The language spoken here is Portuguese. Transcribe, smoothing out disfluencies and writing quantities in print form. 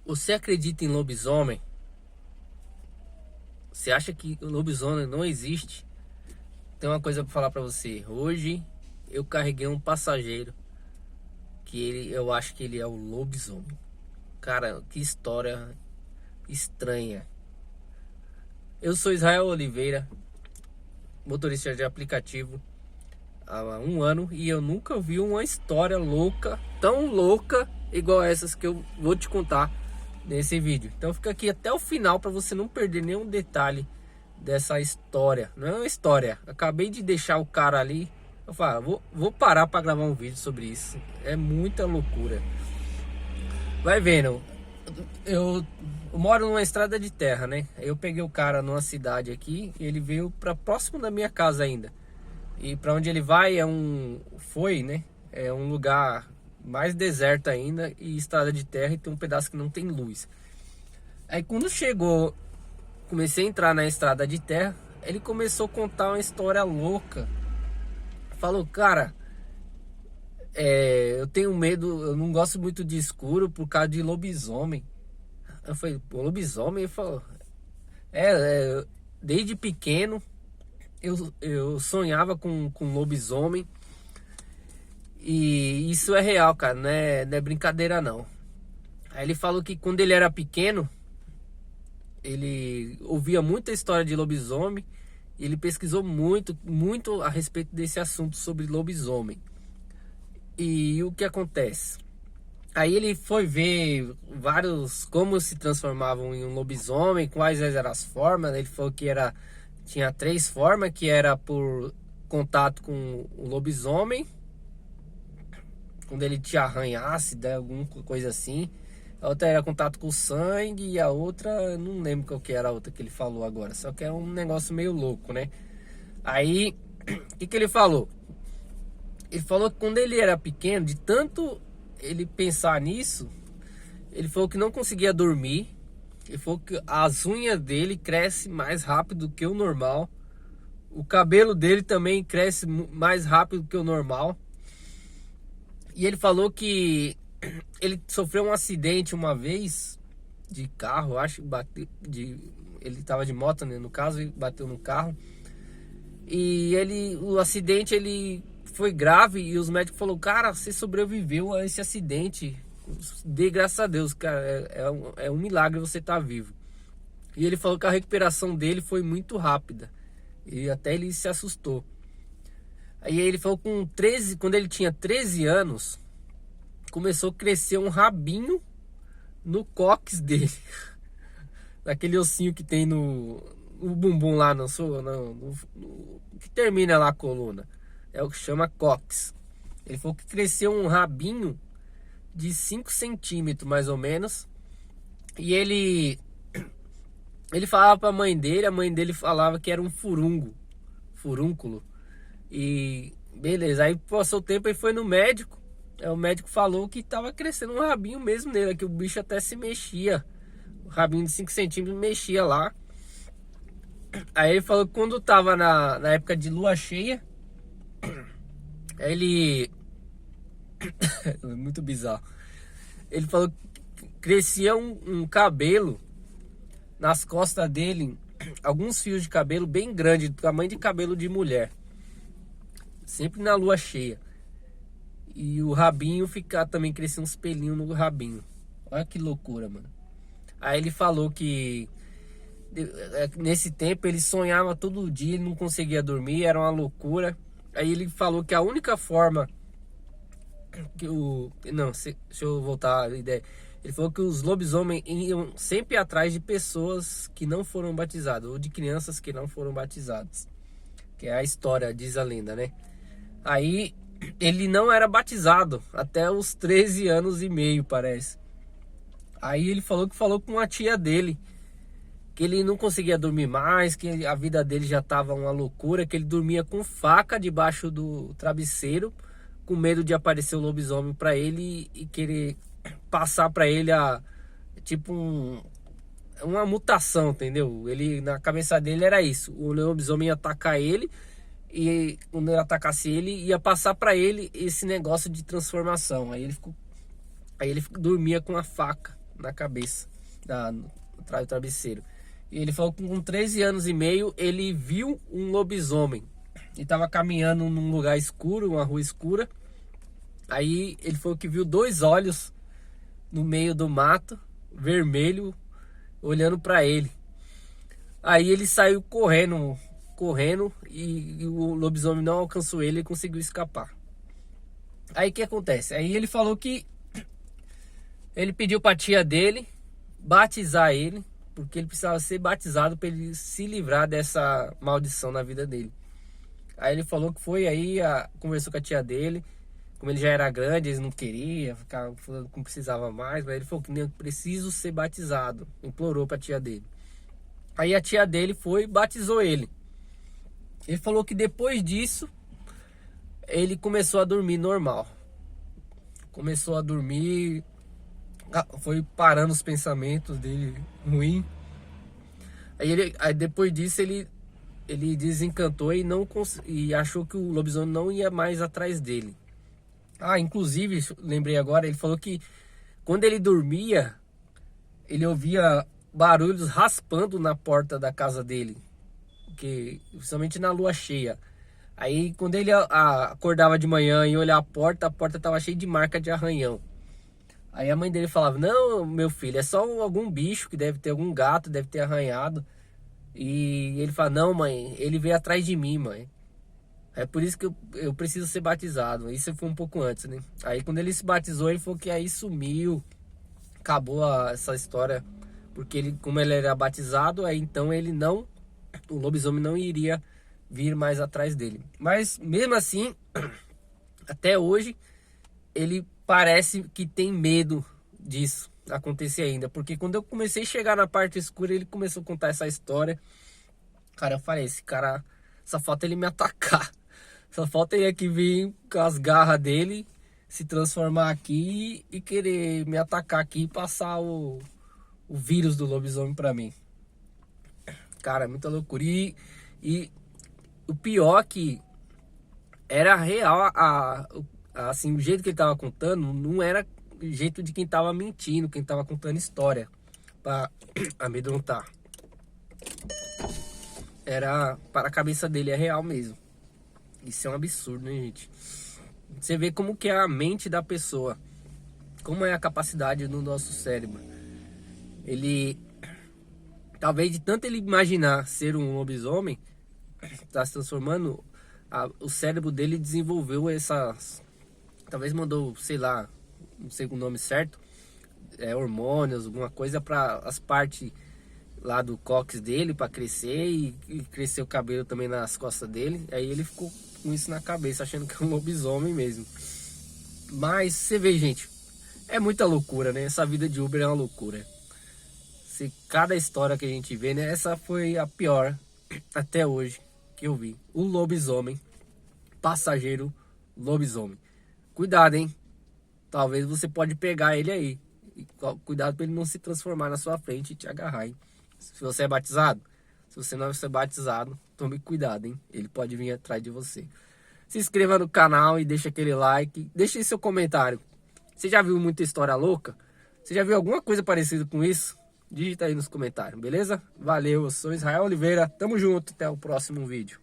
Você acredita em lobisomem? Você acha que o lobisomem não existe? Tem uma coisa pra falar pra você. Hoje eu carreguei um passageiro que eu acho que ele é o lobisomem. Cara, que história estranha. Eu sou Israel Oliveira, motorista de aplicativo há um ano e eu nunca vi uma história louca, tão louca igual essas que eu vou te contar nesse vídeo. Então fica aqui até o final para você não perder nenhum detalhe dessa história. Não é uma história, acabei de deixar o cara ali. Eu falo, vou parar para gravar um vídeo sobre isso. É muita loucura. Vai vendo, eu moro numa estrada de terra, né? Eu peguei o cara numa cidade aqui e ele veio para próximo da minha casa ainda. E para onde ele vai né? É um lugar mais deserto ainda e estrada de terra e tem um pedaço que não tem luz. Aí quando chegou, comecei a entrar na estrada de terra, ele começou a contar uma história louca. Falou, cara, eu tenho medo, eu não gosto muito de escuro por causa de lobisomem. Eu falei, pô, lobisomem? Ele falou, desde pequeno eu sonhava com lobisomem. E isso é real, cara, não é brincadeira não. Aí ele falou que quando ele era pequeno, ele ouvia muita história de lobisomem. E ele pesquisou muito a respeito desse assunto sobre lobisomem. E o que acontece? Aí ele foi ver como se transformavam em um lobisomem, quais eram as formas. Ele falou que tinha 3 formas, que era por contato com o lobisomem, quando ele te arranhasse, né, alguma coisa assim. A outra era contato com o sangue e a outra, eu não lembro qual que era a outra que ele falou agora. Só que é um negócio meio louco, né? Aí, o que ele falou? Ele falou que quando ele era pequeno, de tanto ele pensar nisso, ele falou que não conseguia dormir. Ele falou que as unhas dele crescem mais rápido que o normal. O cabelo dele também cresce mais rápido que o normal. E ele falou que ele sofreu um acidente uma vez de carro, acho, ele estava de moto, né, no caso, e bateu no carro. E o acidente ele foi grave e os médicos falaram, cara, você sobreviveu a esse acidente. Dê graças a Deus, cara, é um milagre você estar vivo. E ele falou que a recuperação dele foi muito rápida. E até ele se assustou. Aí ele falou que quando ele tinha 13 anos, começou a crescer um rabinho no cóccix dele. Naquele ossinho que tem no bumbum lá, que termina lá a coluna. É o que chama cóccix. Ele falou que cresceu um rabinho de 5 centímetros mais ou menos. E ele falava pra mãe dele, a mãe dele falava que era um furúnculo. E beleza, aí passou o tempo e foi no médico. Aí o médico falou que tava crescendo um rabinho mesmo nele, que o bicho até se mexia. O rabinho de 5 centímetros mexia lá. Aí ele falou que quando tava na época de lua cheia, ele... muito bizarro. Ele falou que crescia um cabelo nas costas dele, alguns fios de cabelo bem grandes, do tamanho de cabelo de mulher. Sempre na lua cheia. E o rabinho também crescia uns pelinhos no rabinho. Olha que loucura, mano. Aí ele falou que nesse tempo ele sonhava todo dia, ele não conseguia dormir, era uma loucura. Aí ele falou que a única forma deixa eu voltar a ideia. Ele falou que os lobisomens iam sempre atrás de pessoas que não foram batizadas, ou de crianças que não foram batizadas. Que é a história, diz a lenda, né? Aí ele não era batizado até os 13 anos e meio, parece. Aí ele falou com a tia dele que ele não conseguia dormir mais, que a vida dele já estava uma loucura, que ele dormia com faca debaixo do travesseiro, com medo de aparecer o lobisomem para ele e querer passar para ele uma mutação, entendeu? Ele, na cabeça dele era isso, o lobisomem ia atacar ele e quando ele atacasse ele ia passar para ele esse negócio de transformação. Aí ele dormia com a faca na cabeça, atrás do travesseiro. E ele falou que com 13 anos e meio ele viu um lobisomem. Ele estava caminhando num lugar escuro, uma rua escura. Aí ele falou que viu 2 olhos no meio do mato, vermelho, olhando para ele. Aí ele saiu correndo e o lobisomem não alcançou ele e conseguiu escapar. Aí o que acontece? Aí ele falou que ele pediu para a tia dele batizar ele, porque ele precisava ser batizado para ele se livrar dessa maldição na vida dele. Aí ele falou que foi aí, conversou com a tia dele, como ele já era grande, eles não queriam, não precisava mais, mas ele falou que nem preciso ser batizado, implorou para a tia dele. Aí a tia dele foi e batizou ele. Ele falou que depois disso ele começou a dormir normal. Começou a dormir, foi parando os pensamentos dele ruim. Aí depois disso ele desencantou e achou que o lobisomem não ia mais atrás dele. Inclusive, lembrei agora, ele falou que quando ele dormia, ele ouvia barulhos raspando na porta da casa dele, principalmente na lua cheia. Aí quando ele acordava de manhã e olhava a porta estava cheia de marca de arranhão. Aí a mãe dele falava: não, meu filho, é só algum bicho que deve ter, algum gato, deve ter arranhado. E ele fala: não, mãe, ele veio atrás de mim, mãe. É por isso que eu preciso ser batizado. Isso foi um pouco antes, né? Aí quando ele se batizou, ele falou que aí sumiu. Acabou essa história. Porque como ele era batizado, aí então o lobisomem não iria vir mais atrás dele. Mas mesmo assim, até hoje, ele parece que tem medo disso acontecer ainda. Porque quando eu comecei a chegar na parte escura, ele começou a contar essa história. Cara, eu falei, esse cara, só falta ele me atacar. Só falta ele aqui vir com as garras dele, se transformar aqui e querer me atacar aqui e passar o vírus do lobisomem pra mim. Cara, muita loucura. E o pior é que era real, assim, o jeito que ele tava contando não era o jeito de quem tava mentindo, quem tava contando história pra amedrontar. Era para a cabeça dele, é real mesmo. Isso é um absurdo, né, gente? Você vê como que é a mente da pessoa, como é a capacidade do nosso cérebro. Ele, talvez de tanto ele imaginar ser um lobisomem, tá se transformando, o cérebro dele desenvolveu talvez mandou, sei lá, não sei o nome certo, hormônios, alguma coisa para as partes lá do cóccix dele para crescer e crescer o cabelo também nas costas dele. Aí ele ficou com isso na cabeça, achando que é um lobisomem mesmo. Mas você vê, gente, é muita loucura, né? Essa vida de Uber é uma loucura. Cada história que a gente vê, né? Essa foi a pior até hoje que eu vi. O lobisomem, passageiro lobisomem. Cuidado, hein? Talvez você pode pegar ele aí. E cuidado para ele não se transformar na sua frente e te agarrar, hein? Se você é batizado, se você não é batizado, tome cuidado, hein? Ele pode vir atrás de você. Se inscreva no canal e deixa aquele like. Deixe aí seu comentário. Você já viu muita história louca? Você já viu alguma coisa parecida com isso? Digita aí nos comentários, beleza? Valeu, eu sou Israel Oliveira. Tamo junto, até o próximo vídeo.